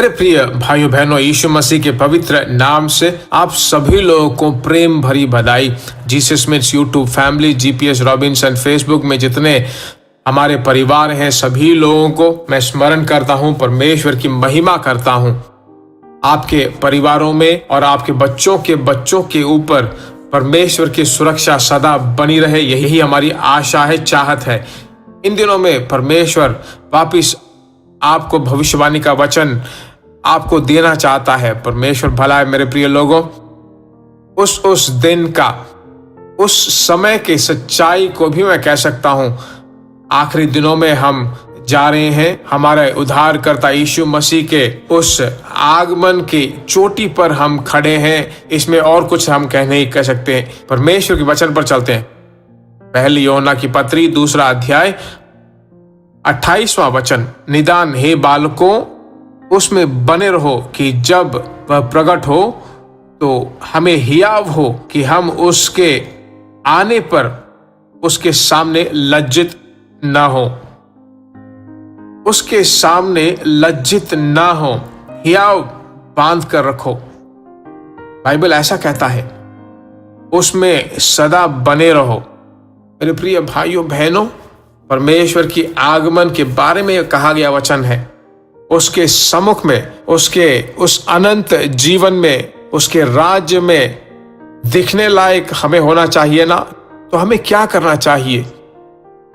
मेरे प्रिय भाइयों बहनों, यीशु मसीह के पवित्र नाम से आप सभी लोगों को प्रेम भरी बधाई। जीसस मिट्स YouTube family, GPS Robinson Facebook में जितने हमारे परिवार हैं, सभी लोगों को मैं स्मरण करता हूं, परमेश्वर की महिमा करता हूं। आपके परिवारों में और आपके बच्चों के ऊपर परमेश्वर की सुरक्षा सदा बनी रहे, यही हमारी आशा है, चाहत है। इन दिनों में परमेश्वर वापिस आपको भविष्यवाणी का वचन आपको देना चाहता है। परमेश्वर भला है मेरे प्रिय लोगों। उस दिन का, उस समय की सच्चाई को भी मैं कह सकता हूं। आखिरी दिनों में हम जा रहे हैं, हमारे उद्धारकर्ता यीशु मसीह के उस आगमन की चोटी पर हम खड़े हैं। इसमें और कुछ हम नहीं कह सकते। परमेश्वर के वचन पर चलते हैं। पहली यूहन्ना की पत्री 2 अध्याय 28वां वचन, निदान हे बालकों उसमें बने रहो कि जब वह प्रकट हो तो हमें हियाव हो कि हम उसके आने पर उसके सामने लज्जित न हो, उसके सामने लज्जित न हो, हियाव बांध कर रखो। बाइबल ऐसा कहता है, उसमें सदा बने रहो। मेरे प्रिय भाइयों बहनों, परमेश्वर की आगमन के बारे में कहा गया वचन है। उसके सम्मुख में, उसके उस अनंत जीवन में, उसके राज्य में दिखने लायक हमें होना चाहिए ना। तो हमें क्या करना चाहिए?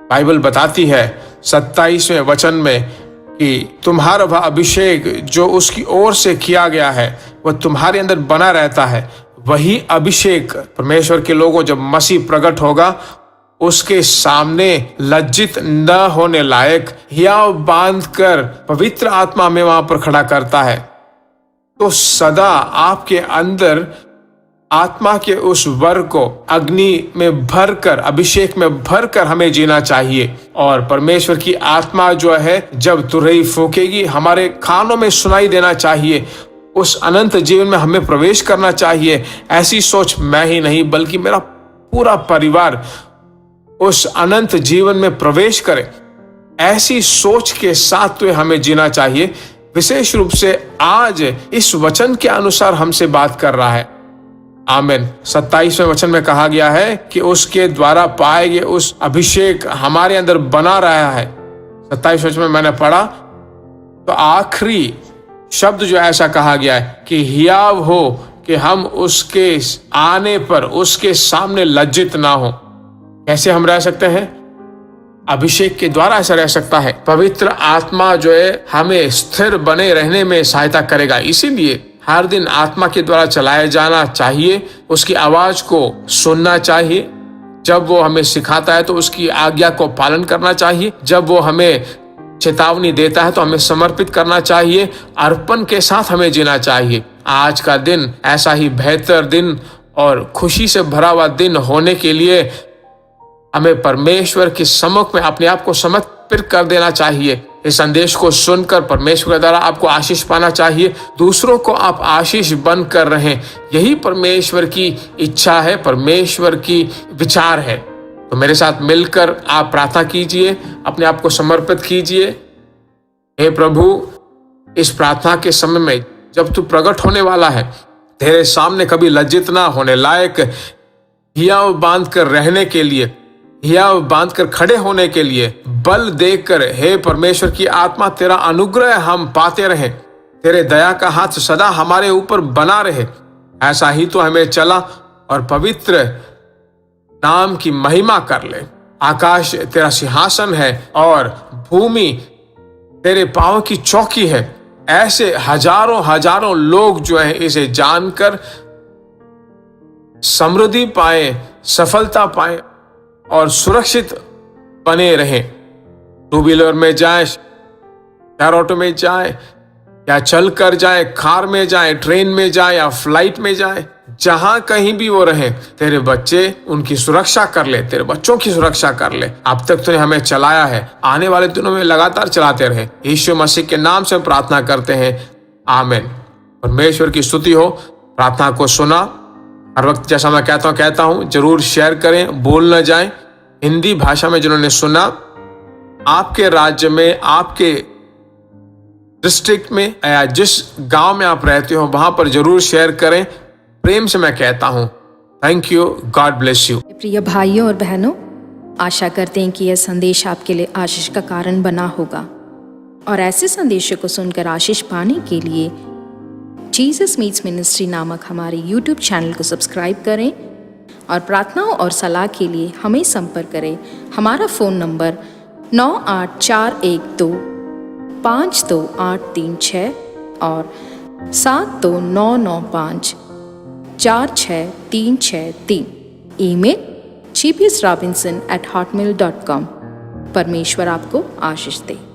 बाइबल बताती है 27वें वचन में कि तुम्हारा वह अभिषेक जो उसकी ओर से किया गया है वह तुम्हारे अंदर बना रहता है। वही अभिषेक परमेश्वर के लोगों जब मसीह प्रकट होगा, उसके सामने लज्जित न होने लायक हियाव बांधकर पवित्र आत्मा में वहां पर खड़ा करता है। तो सदा आपके अंदर आत्मा के उस वर को अग्नि में भरकर, अभिषेक में भरकर हमें जीना चाहिए। और परमेश्वर की आत्मा जो है जब तुरही फूकेगी, हमारे कानों में सुनाई देना चाहिए। उस अनंत जीवन में हमें प्रवेश करना चाहिए। ऐसी सोच मैं ही नहीं बल्कि मेरा पूरा परिवार उस अनंत जीवन में प्रवेश करे, ऐसी सोच के साथ तो हमें जीना चाहिए। विशेष रूप से आज इस वचन के अनुसार हमसे बात कर रहा है। आमीन। 27वें वचन में कहा गया है कि उसके द्वारा पाए गए उस अभिषेक हमारे अंदर बना रहा है। 27वें वचन में मैंने पढ़ा तो आखिरी शब्द जो ऐसा कहा गया है कि हियाव हो कि हम उसके आने पर उसके सामने लज्जित ना हो। कैसे हम रह सकते हैं? अभिषेक के द्वारा ऐसा रह सकता है। पवित्र आत्मा जो है हमें स्थिर बने रहने में सहायता करेगा। इसीलिए हर दिन आत्मा के द्वारा चलाया जाना चाहिए, उसकी आवाज को सुनना चाहिए। जब वो हमें सिखाता है तो उसकी आज्ञा को पालन करना चाहिए। जब वो हमें चेतावनी देता है तो हमें समर्पित करना चाहिए। अर्पण के साथ हमें जीना चाहिए। आज का दिन ऐसा ही बेहतर दिन और खुशी से भरा हुआ दिन होने के लिए हमें परमेश्वर के सम्मुख में अपने आप को समर्पित कर देना चाहिए। इस संदेश को सुनकर परमेश्वर के द्वारा आपको आशीष पाना चाहिए। दूसरों को आप आशीष बन कर रहें, यही परमेश्वर की इच्छा है, परमेश्वर की विचार है। तो मेरे साथ मिलकर आप प्रार्थना कीजिए, अपने आप को समर्पित कीजिए। हे प्रभु, इस प्रार्थना के समय में जब तू प्रकट होने वाला है, तेरे सामने कभी लज्जित ना होने लायक हियाव बांध कर रहने के लिए, हियाव बांध कर खड़े होने के लिए बल देकर, हे परमेश्वर की आत्मा, तेरा अनुग्रह हम पाते रहें। तेरे दया का हाथ सदा हमारे ऊपर बना रहे। ऐसा ही तो हमें चला और पवित्र नाम की महिमा कर ले। आकाश तेरा सिंहासन है और भूमि तेरे पांव की चौकी है। ऐसे हजारों हजारों लोग जो है इसे जानकर समृद्धि पाए, सफलता पाए और सुरक्षित बने रहें। टू व्हीलर में जाए, शेयर ऑटो में जाए, या चल कर जाए, कार में जाए, ट्रेन में जाए या फ्लाइट में जाए, जहां कहीं भी वो रहे, तेरे बच्चे उनकी सुरक्षा कर ले, तेरे बच्चों की सुरक्षा कर ले। अब तक तूने हमें चलाया है, आने वाले दिनों में लगातार चलाते रहे। यीशु मसीह के नाम से प्रार्थना करते हैं, आमीन। परमेश्वर की स्तुति हो। प्रार्थना को सुना। हर वक्त जैसा मैं कहता हूं, जरूर शेयर करें, भूल न जाएं। हिंदी भाषा में जिन्होंने सुना, आपके राज्य में, आपके डिस्ट्रिक्ट में या जिस गांव में आप रहते हो वहां पर जरूर शेयर करें। प्रेम से मैं कहता हूं thank you, God bless you. प्रिय भाइयों और बहनों, आशा करते हैं कि यह संदेश आपके लिए आशीष का कारण बना होगा और ऐसे संदेशों को सुनकर आशीष पाने के लिए जीसस मीट्स मिनिस्ट्री नामक हमारे YouTube चैनल को सब्सक्राइब करें और प्रार्थनाओं और सलाह के लिए हमें संपर्क करें। हमारा फ़ोन नंबर 9841252836 और 7299546363। Email gpsrobinson@hotmail.com। परमेश्वर आपको आशीष दे।